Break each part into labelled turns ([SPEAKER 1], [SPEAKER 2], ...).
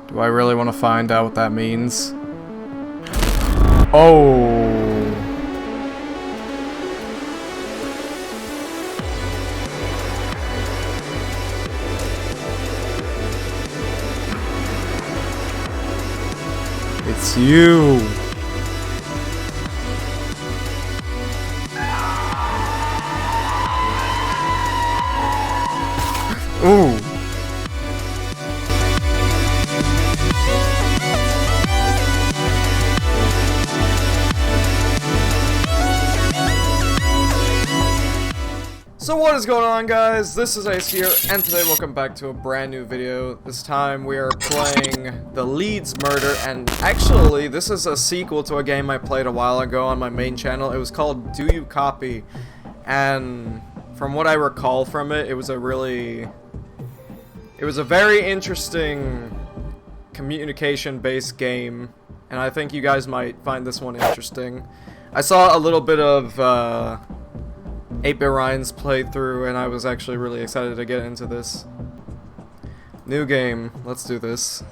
[SPEAKER 1] Do I really want to find out what that means? Oh. It's you. Ooh. So what is going on, guys? This is Ace here, and today welcome back to a brand new video. This time we are playing the Leeds murder, and actually this is a sequel to a game I played a while ago on my main channel. It was called Do You Copy? And from what I recall from it, it was a very interesting communication-based game, and I think you guys might find this one interesting. I saw a little bit of 8-Bit Ryan's playthrough, and I was actually really excited to get into this. New game, let's do this.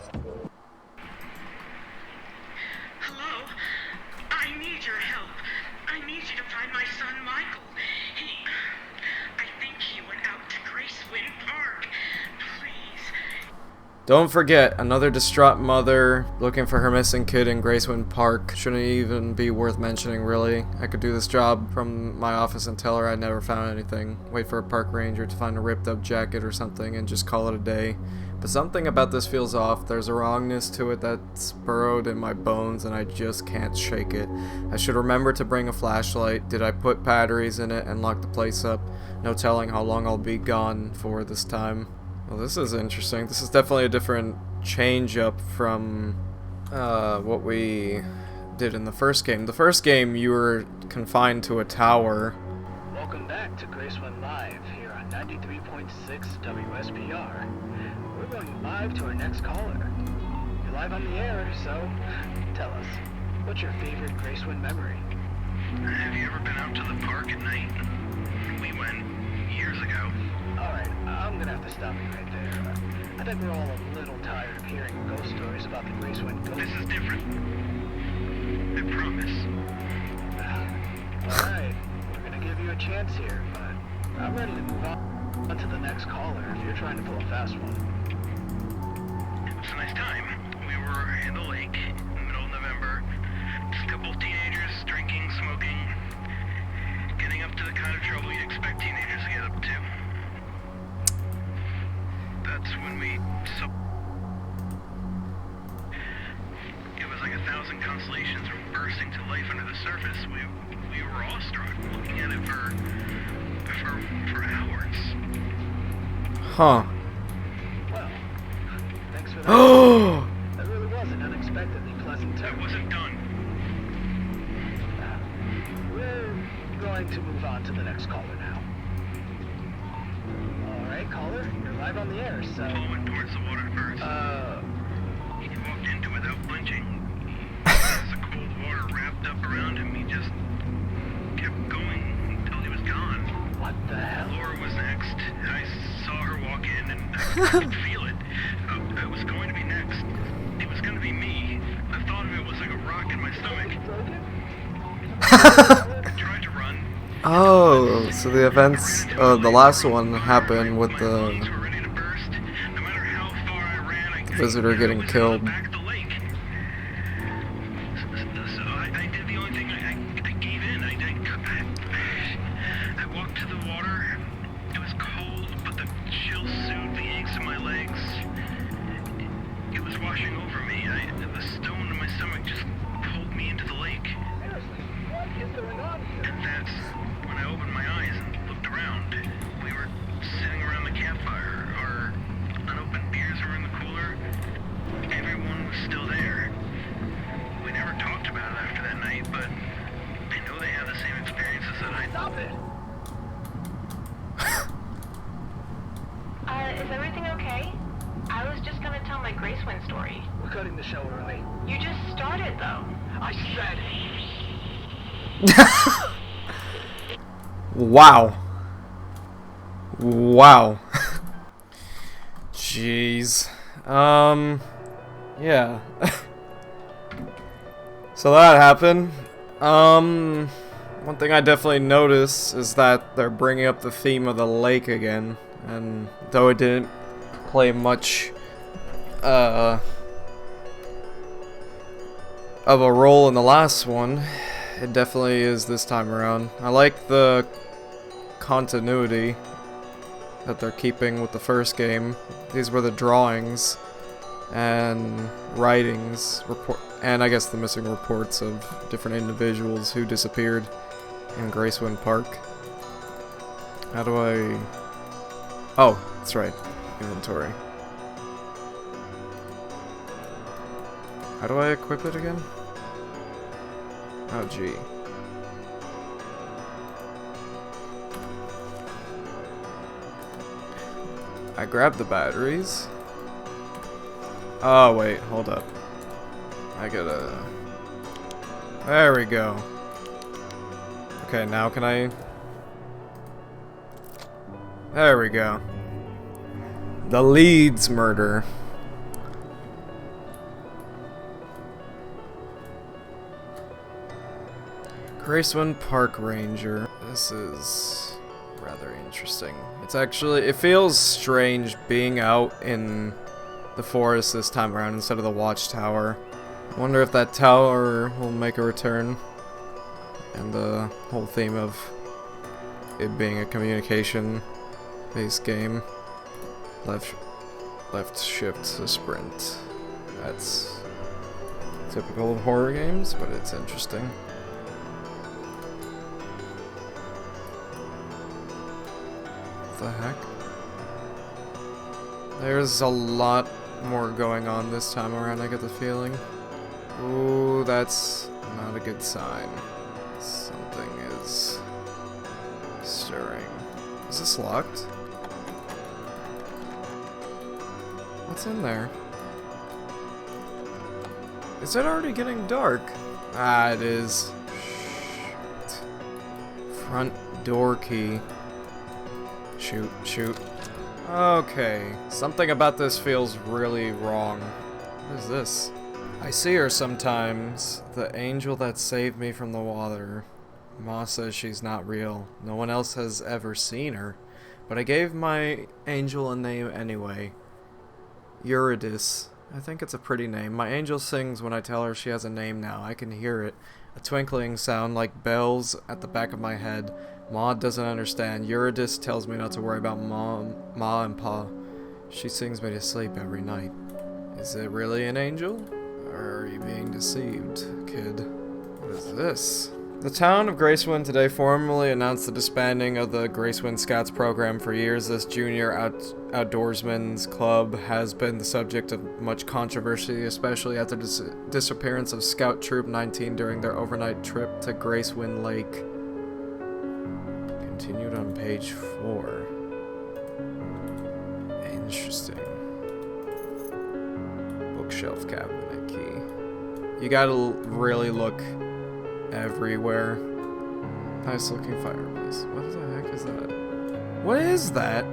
[SPEAKER 2] Hello? I need your help. I need you to find my son Michael. I think he went out to Gracewind Park. Please.
[SPEAKER 1] Don't forget, another distraught mother looking for her missing kid in Gracewind Park. Shouldn't even be worth mentioning, really. I could do this job from my office and tell her I never found anything. Wait for a park ranger to find a ripped up jacket or something and just call it a day. But something about this feels off. There's a wrongness to it that's burrowed in my bones and I just can't shake it. I should remember to bring a flashlight. Did I put batteries in it and lock the place up? No telling how long I'll be gone for this time. Well, this is interesting. This is definitely a different change up from what we did in the first game. The first game, you were confined to a tower.
[SPEAKER 3] Welcome back to Gracewind Live here on 93.6 WSPR. We're going live to our next caller. You're live on the air, so tell us, what's your favorite Gracewind memory?
[SPEAKER 2] Have you ever been out to the park at night? We went years ago.
[SPEAKER 3] Alright, I'm gonna have to stop you right there. I think we're all a little tired of hearing ghost stories about the Gracewind ghost.
[SPEAKER 2] This is different. I promise.
[SPEAKER 3] Alright, we're gonna give you a chance here, but I'm ready to move on to the next caller if you're trying to pull a fast one.
[SPEAKER 2] It was a nice time. We were in the lake in the middle of November. Just a couple of teenagers drinking, smoking, getting up to the kind of trouble you'd expect teenagers to get up to. That's when we saw. It was like 1,000 constellations were bursting to life under the surface. We were awestruck, looking at it for hours.
[SPEAKER 1] Huh.
[SPEAKER 3] Well, thanks for that. That really was an unexpectedly pleasant turn.
[SPEAKER 2] It wasn't done.
[SPEAKER 3] We're going to move on to the next caller now. Alright, caller, you're live on the air, so...
[SPEAKER 2] Paul went towards the water first. He walked into it without flinching. As the cold water wrapped up around him, he just kept going until he was gone.
[SPEAKER 3] What the hell?
[SPEAKER 2] Laura was next. I saw her walk in and I could feel it. I was going to be next. It was going to be me. The thought of it was like a rock in my stomach. I tried to run.
[SPEAKER 1] Oh, so the events, the last one happened with
[SPEAKER 2] My
[SPEAKER 1] the
[SPEAKER 2] lungs were ready to burst. No matter how far I ran, I couldn't
[SPEAKER 1] visitor getting
[SPEAKER 2] get
[SPEAKER 1] killed.
[SPEAKER 2] back of the lake. So I did the only thing. I gave in. I walked to the water. It was cold, but the chill soothed the aches in my legs. It was washing over me. The stone in my stomach just pulled me into the lake.
[SPEAKER 3] Seriously, what is going on here?
[SPEAKER 2] And that's when I opened my eyes and looked around. We were sitting around the campfire. Our unopened beers were in the cooler. Everyone was still there. We never talked about it after that night, but I know they had the same experiences that I
[SPEAKER 3] Stop it!
[SPEAKER 4] Is everything okay? I was just gonna tell my Gracewind story.
[SPEAKER 3] We're cutting the show early.
[SPEAKER 4] You just started, though.
[SPEAKER 3] I said...
[SPEAKER 1] Wow. Wow. Jeez. Yeah. So that happened. One thing I definitely noticed is that they're bringing up the theme of the lake again, and though it didn't play much of a role in the last one, it definitely is this time around. I like the continuity that they're keeping with the first game. These were the drawings and writings, and I guess the missing reports of different individuals who disappeared in Gracewind Park. How do I... Oh, that's right. Inventory. How do I equip it again? Oh, gee. I grabbed the batteries. Oh, wait, hold up. I gotta... There we go. Okay, now can I... There we go. The Leeds murder. Gracewind Park Ranger. This is rather interesting. It's actually... It feels strange being out in the forest this time around instead of the watchtower. I wonder if that tower will make a return. And the whole theme of it being a communication-based game. Left shift to sprint. That's typical of horror games, but it's interesting. What the heck? There's a lot more going on this time around, I get the feeling. Ooh, that's not a good sign. Something is stirring. Is this locked? What's in there? Is it already getting dark? Ah, it is. Shit. Front door key. Shoot, shoot. Okay, something about this feels really wrong. What is this? I see her sometimes. The angel that saved me from the water. Ma says she's not real. No one else has ever seen her. But I gave my angel a name anyway. Eurydice. I think it's a pretty name. My angel sings when I tell her she has a name now. I can hear it. A twinkling sound like bells at the back of my head. Ma doesn't understand. Eurydice tells me not to worry about Ma and Pa. She sings me to sleep every night. Is it really an angel? Or are you being deceived, kid? What is this? The town of Gracewind today formally announced the disbanding of the Gracewind Scouts program. For years, this junior outdoorsman's club has been the subject of much controversy, especially after the disappearance of Scout Troop 19 during their overnight trip to Gracewind Lake. Continued on page 4. Interesting. Bookshelf cabinet key. You gotta really look everywhere. Nice looking fireplace. What the heck is that? What is that?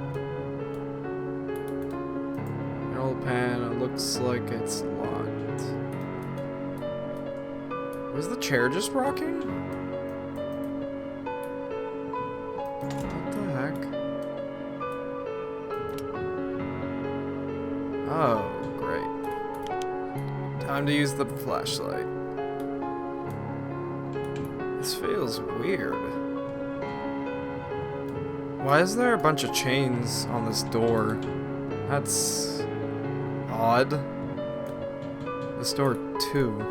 [SPEAKER 1] An old pan. It looks like it's locked. Was the chair just rocking? What the heck? Oh, great. Time to use the flashlight. This feels weird. Why is there a bunch of chains on this door? That's odd. This door too.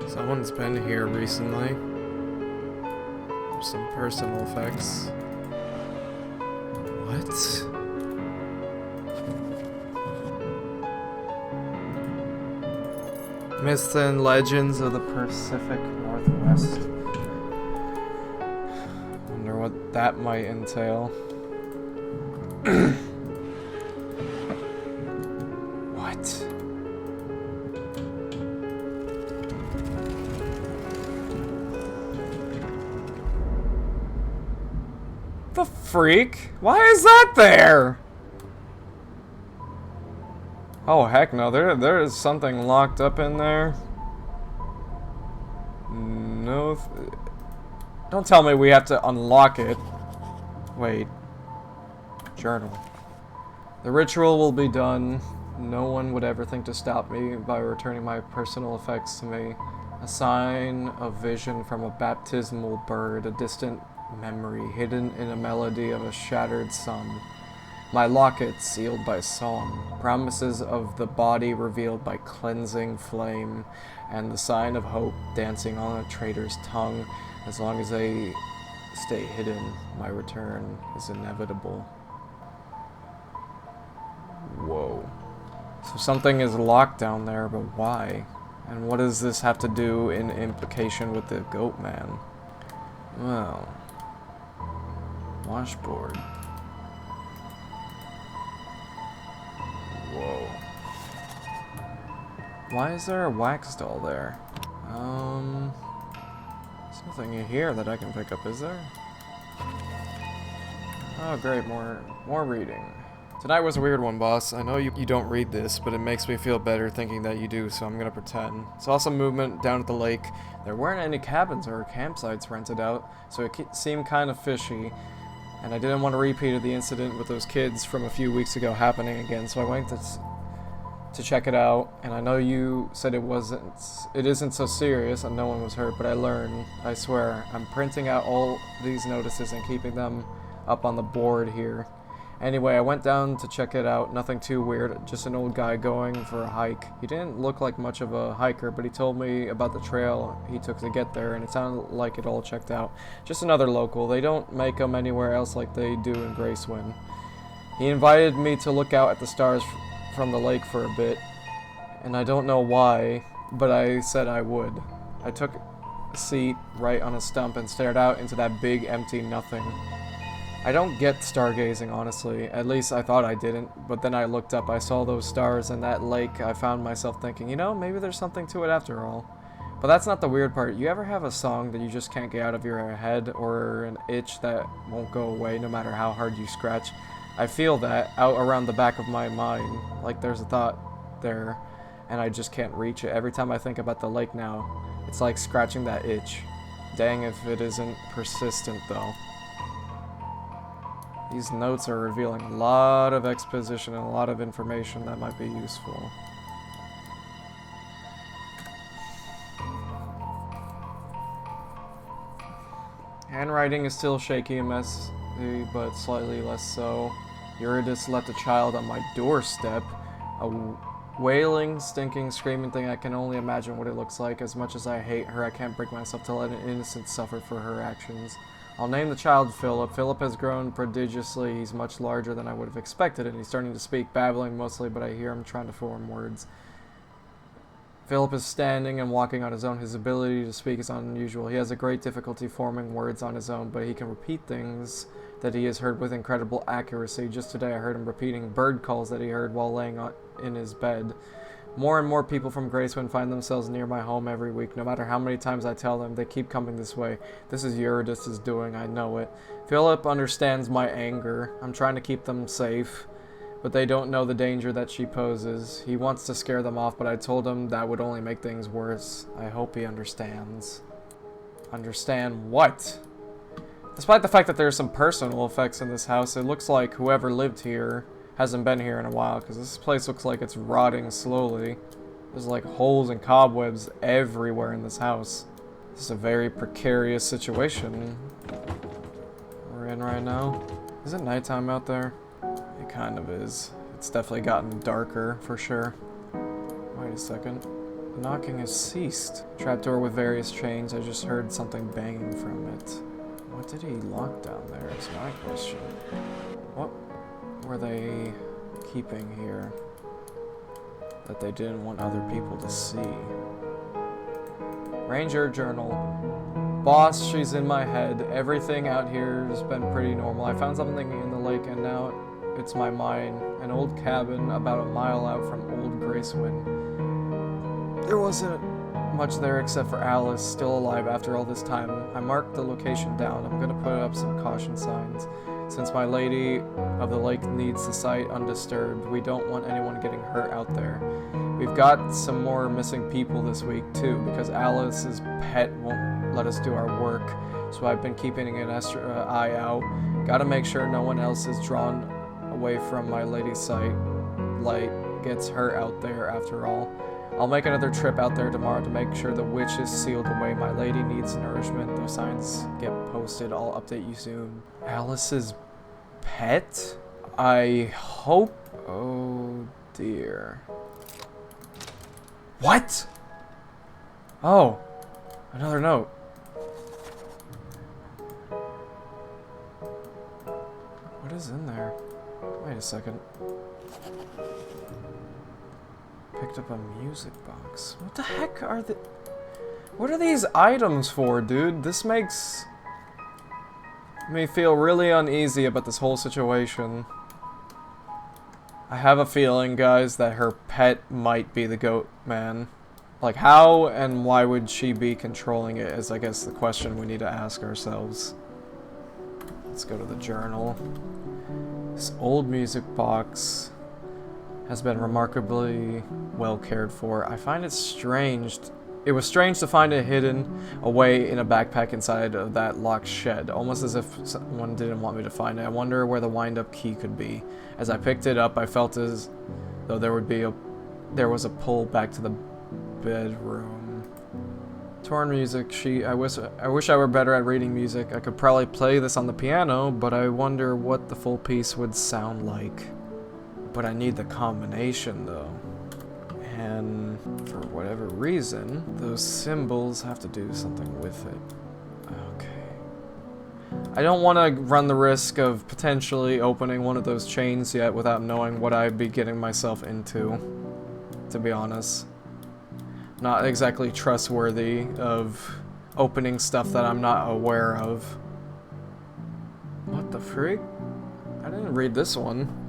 [SPEAKER 1] Someone's been here recently. There's some personal effects. What? Myths and legends of the Pacific Northwest. Wonder what that might entail. What? The freak. Why is that there? Oh, heck no. There is something locked up in there. No. Don't tell me we have to unlock it. Wait. Journal. The ritual will be done. No one would ever think to stop me by returning my personal effects to me. A sign of vision from a baptismal bird, a distant memory hidden in a melody of a shattered sun. My locket sealed by song, promises of the body revealed by cleansing flame, and the sign of hope dancing on a traitor's tongue. As long as they stay hidden, my return is inevitable. Whoa. So something is locked down there, but why? And what does this have to do in implication with the Goatman? Well, washboard. Whoa. Why is there a wax doll there? There's nothing in here that I can pick up, is there? Oh great, more reading. Tonight was a weird one, boss. I know you don't read this, but it makes me feel better thinking that you do, so I'm gonna pretend. Saw some movement down at the lake. There weren't any cabins or campsites rented out, so it seemed kind of fishy. And I didn't want to repeat the incident with those kids from a few weeks ago happening again, so I went to check it out. And I know you said it isn't so serious and no one was hurt, but I learned, I swear. I'm printing out all these notices and keeping them up on the board here. Anyway, I went down to check it out. Nothing too weird, just an old guy going for a hike. He didn't look like much of a hiker, but he told me about the trail he took to get there, and it sounded like it all checked out. Just another local. They don't make them anywhere else like they do in Gracewind. He invited me to look out at the stars from the lake for a bit, and I don't know why, but I said I would. I took a seat right on a stump and stared out into that big empty nothing. I don't get stargazing, honestly. At least I thought I didn't, but then I looked up, I saw those stars and that lake. I found myself thinking, you know, maybe there's something to it after all. But that's not the weird part. You ever have a song that you just can't get out of your head, or an itch that won't go away no matter how hard you scratch? I feel that out around the back of my mind, like there's a thought there, and I just can't reach it. Every time I think about the lake now, it's like scratching that itch. Dang if it isn't persistent though. These notes are revealing a lot of exposition and a lot of information that might be useful. Handwriting is still shaky and messy, but slightly less so. Eurydice left a child on my doorstep. A wailing, stinking, screaming thing. I can only imagine what it looks like. As much as I hate her, I can't bring myself to let an innocent suffer for her actions. I'll name the child Philip. Philip has grown prodigiously. He's much larger than I would have expected, and he's starting to speak, babbling mostly, but I hear him trying to form words. Philip is standing and walking on his own. His ability to speak is unusual. He has a great difficulty forming words on his own, but he can repeat things that he has heard with incredible accuracy. Just today I heard him repeating bird calls that he heard while laying in his bed. More and more people from Gracewind find themselves near my home every week. No matter how many times I tell them, they keep coming this way. This is Eurydice's doing, I know it. Philip understands my anger. I'm trying to keep them safe, but they don't know the danger that she poses. He wants to scare them off, but I told him that would only make things worse. I hope he understands. Understand what? Despite the fact that there are some personal effects in this house, it looks like whoever lived here hasn't been here in a while, because this place looks like it's rotting slowly. There's like holes and cobwebs everywhere in this house. This is a very precarious situation we're in right now. Is it nighttime out there? It kind of is. It's definitely gotten darker, for sure. Wait a second. The knocking has ceased. Trapdoor with various chains. I just heard something banging from it. What did he lock down there is my question. What were they keeping here that they didn't want other people to see? Ranger journal. Boss, she's in my head. Everything out here has been pretty normal. I found something in the lake and now it's my mind. An old cabin about a mile out from old Gracewind. There wasn't much there except for Alice, still alive after all this time. I marked the location down. I'm gonna put up some caution signs. Since my lady of the lake needs the site undisturbed, we don't want anyone getting hurt out there. We've got some more missing people this week too, because Alice's pet won't let us do our work, so I've been keeping an extra eye out. Gotta make sure no one else is drawn away from my lady's site. Light gets hurt out there after all. I'll make another trip out there tomorrow to make sure the witch is sealed away. My lady needs nourishment. Those signs get posted. I'll update you soon. Alice's pet? I hope... Oh, dear. What? Oh. Another note. What is in there? Wait a second. Picked up a music box. What the heck are the... What are these items for, dude? This makes me feel really uneasy about this whole situation. I have a feeling, guys, that her pet might be the Goatman. Like, how and why would she be controlling it is, I guess, the question we need to ask ourselves. Let's go to the journal. This old music box has been remarkably well cared for. I find it strange. It was strange to find it hidden away in a backpack inside of that locked shed, almost as if someone didn't want me to find it. I wonder where the wind-up key could be. As I picked it up, I felt as though there was a pull back to the bedroom. Torn music sheet. I wish I were better at reading music. I could probably play this on the piano, but I wonder what the full piece would sound like. But I need the combination, though. And for whatever reason, those symbols have to do something with it. Okay. I don't want to run the risk of potentially opening one of those chains yet without knowing what I'd be getting myself into, to be honest. Not exactly trustworthy of opening stuff that I'm not aware of. What the freak? I didn't read this one.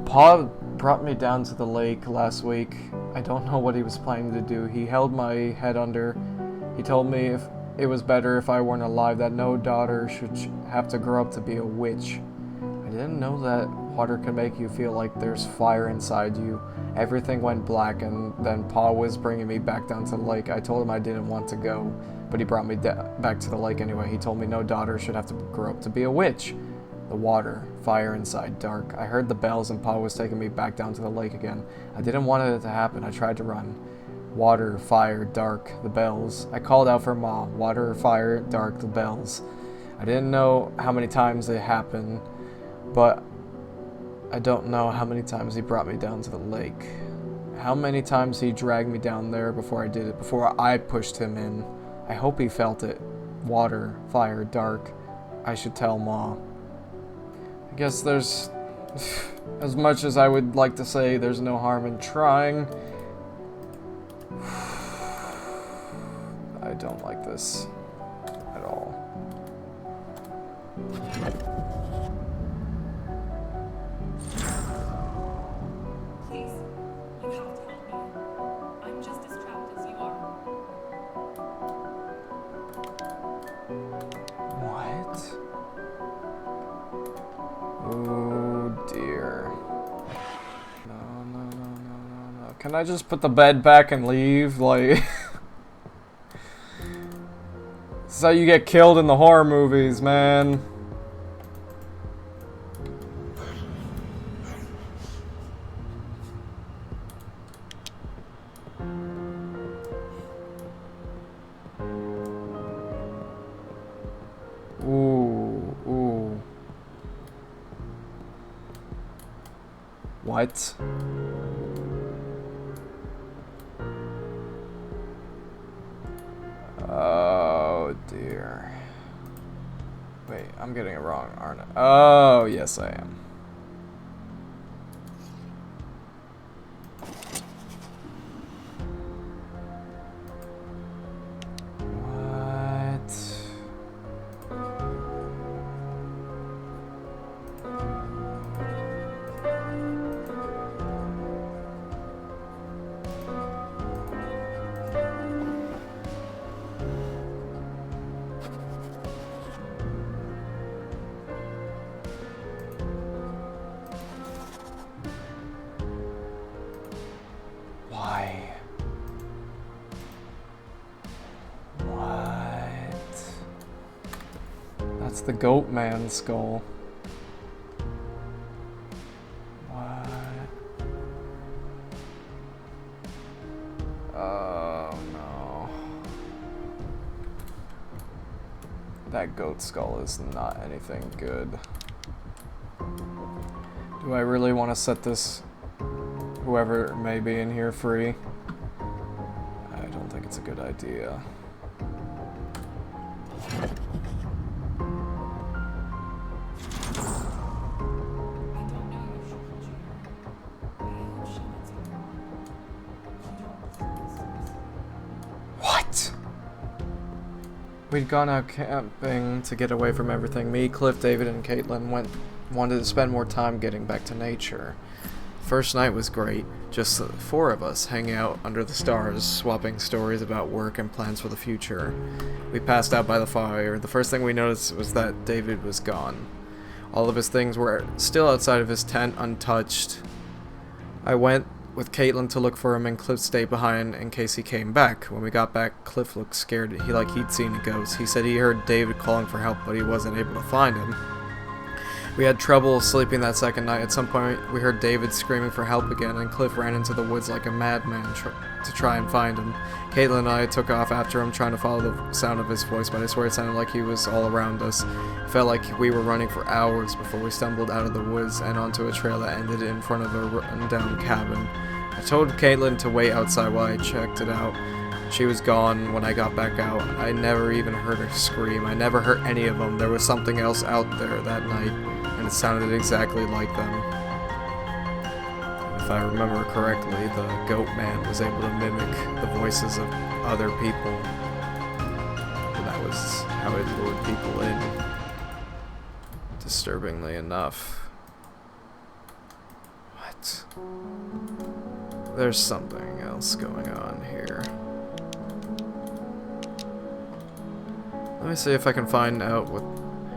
[SPEAKER 1] Pa brought me down to the lake last week. I don't know what he was planning to do. He held my head under. He told me if it was better if I weren't alive, that no daughter should have to grow up to be a witch. I didn't know that water can make you feel like there's fire inside you. Everything went black, and then Pa was bringing me back down to the lake. I told him I didn't want to go, but he brought me back to the lake anyway. He told me no daughter should have to grow up to be a witch. The water, fire inside, dark. I heard the bells and Pa was taking me back down to the lake again. I didn't want it to happen. I tried to run. Water, fire, dark, the bells. I called out for Ma. Water, fire, dark, the bells. I didn't know how many times it happened, but I don't know how many times he brought me down to the lake. How many times he dragged me down there before I did it, before I pushed him in. I hope he felt it. Water, fire, dark. I should tell Ma. I guess there's, as much as I would like to say there's no harm in trying, I don't like this at all.
[SPEAKER 5] Please, you have to help me. I'm just as trapped as you are.
[SPEAKER 1] What? Oh dear. No. Can I just put the bed back and leave? Like... This is how you get killed in the horror movies, man. Ooh. What? Oh dear. Wait, I'm getting it wrong, aren't I? Oh, yes I am. the Goatman skull. What? Oh no. That goat skull is not anything good. Do I really want to set this, whoever may be in here, free? I don't think it's a good idea. What? We'd gone out camping to get away from everything. Me, Cliff, David, and Caitlin wanted to spend more time getting back to nature. First night was great, just the four of us hanging out under the stars, swapping stories about work and plans for the future. We passed out by the fire. The first thing we noticed was that David was gone. All of his things were still outside of his tent, untouched. I went with Caitlin to look for him, and Cliff stayed behind in case he came back. When we got back, Cliff looked scared. He'd seen a ghost. He said he heard David calling for help, but he wasn't able to find him. We had trouble sleeping that second night. At some point, we heard David screaming for help again, and Cliff ran into the woods like a madman to try and find him. Caitlin and I took off after him, trying to follow the sound of his voice, but I swear it sounded like he was all around us. It felt like we were running for hours before we stumbled out of the woods and onto a trail that ended in front of a rundown cabin. I told Caitlin to wait outside while I checked it out. She was gone when I got back out. I never even heard her scream. I never heard any of them. There was something else out there that night, and it sounded exactly like them. If I remember correctly, the Goatman was able to mimic the voices of other people. And that was how it lured people in. Disturbingly enough. What? There's something else going on here. Let me see if I can find out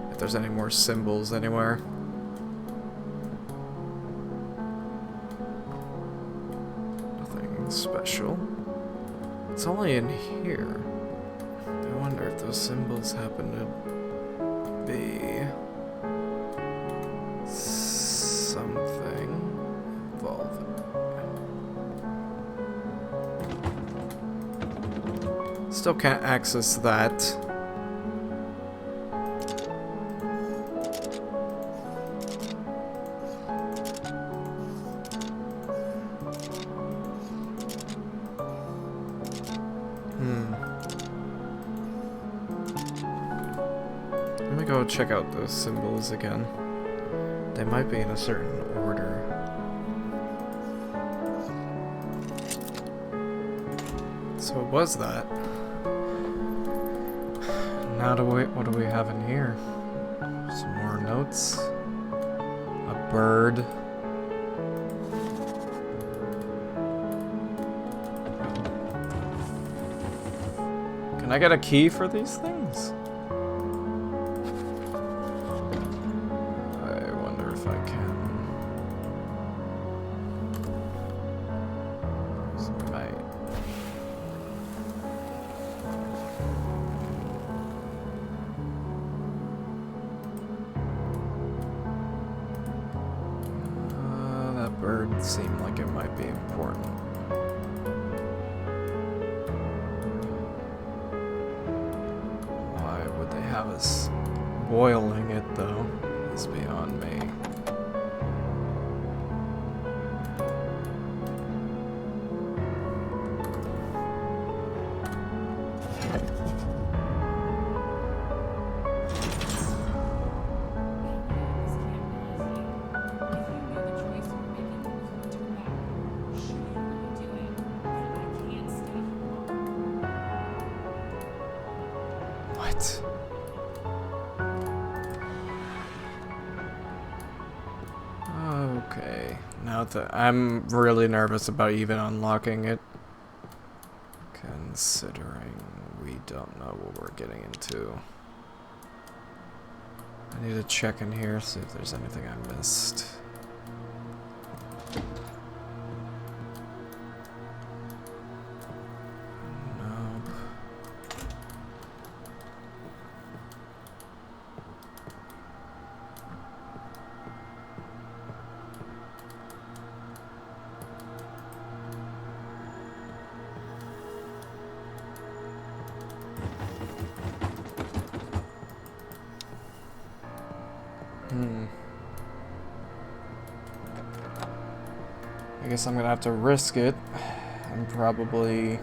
[SPEAKER 1] if there's any more symbols anywhere. Nothing special. It's only in here. I wonder if those symbols happen to be something involving. Still can't access that. Let me go check out those symbols again. They might be in a certain order. So it was that. Now what do we have in here? Some more notes. A bird. Can I get a key for these things? I wonder if I can. That bird seemed like it might be important. Have us boiling it though is beyond me. What? Okay, now that I'm really nervous about even unlocking it, considering we don't know what we're getting into. I need to check in here, see if there's anything I missed. Nope. I guess I'm gonna have to risk it and probably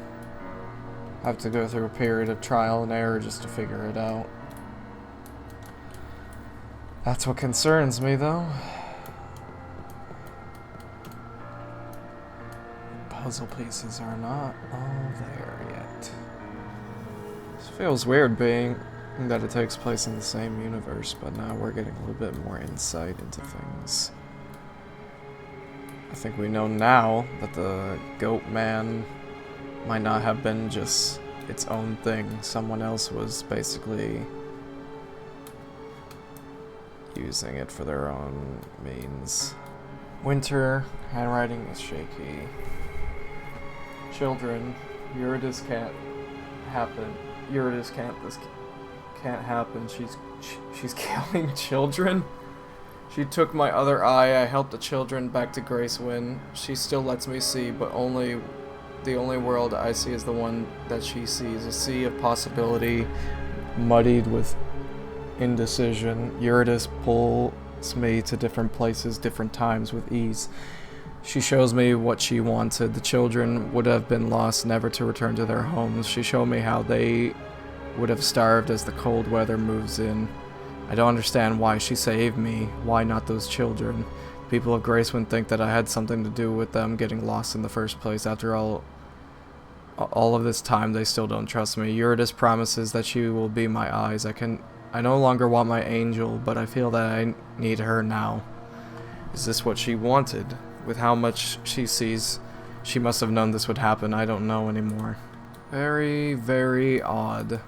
[SPEAKER 1] have to go through a period of trial and error just to figure it out. That's what concerns me, though. Puzzle pieces are not all there yet. This feels weird being that it takes place in the same universe, but now we're getting a little bit more insight into things. I think we know now that the Goatman might not have been just its own thing. Someone else was basically using it for their own means. Winter, handwriting is shaky. Children, Eurydice can't happen. Eurydice can't. This can't happen. She's killing children. She took my other eye. I helped the children back to Gracewind. She still lets me see, but the only world I see is the one that she sees. A sea of possibility, muddied with indecision. Eurydice pulls me to different places, different times with ease. She shows me what she wanted. The children would have been lost, never to return to their homes. She showed me how they would have starved as the cold weather moves in. I don't understand why she saved me. Why not those children? People of Gracewind think that I had something to do with them getting lost in the first place. After all of this time, they still don't trust me. Eurydice promises that she will be my eyes. I no longer want my angel, but I feel that I need her now. Is this what she wanted? With how much she sees, she must have known this would happen. I don't know anymore. Very, very odd,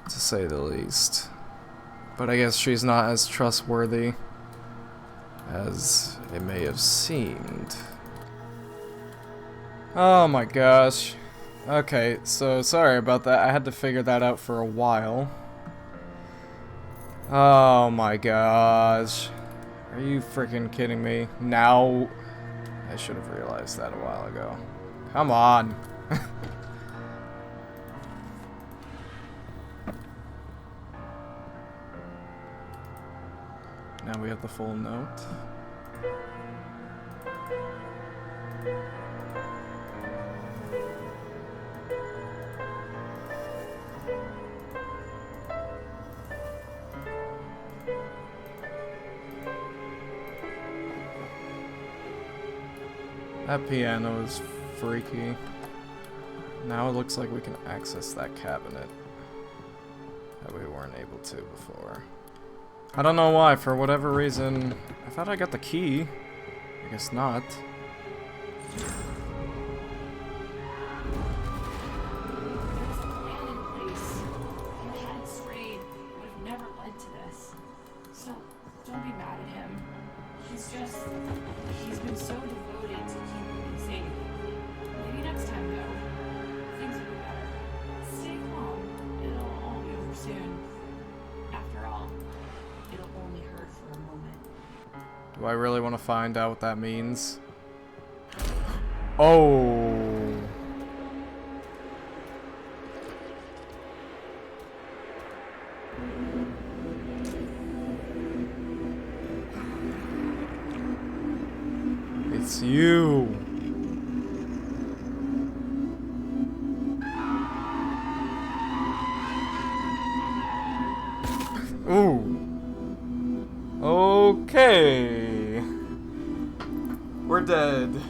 [SPEAKER 1] to say the least. But I guess she's not as trustworthy as it may have seemed. Oh my gosh. Okay, so sorry about that. I had to figure that out for a while. Oh my gosh. Are you freaking kidding me? Now? I should have realized that a while ago. Come on. Now we have the full note. That piano is freaky. Now it looks like we can access that cabinet that we weren't able to before. I don't know why, for whatever reason, I thought I got the key. I guess not.
[SPEAKER 5] There's a plan in place. If you hadn't strayed, it would have never led to this. So, don't be mad at him. He's been so devoted to keeping me safe. Maybe next time, though, things will be better. Stay calm. It'll all be over soon. After all, it'll only hurt for a moment.
[SPEAKER 1] Do I really want to find out what that means? Oh. It's you. Ooh. Okay. We're dead.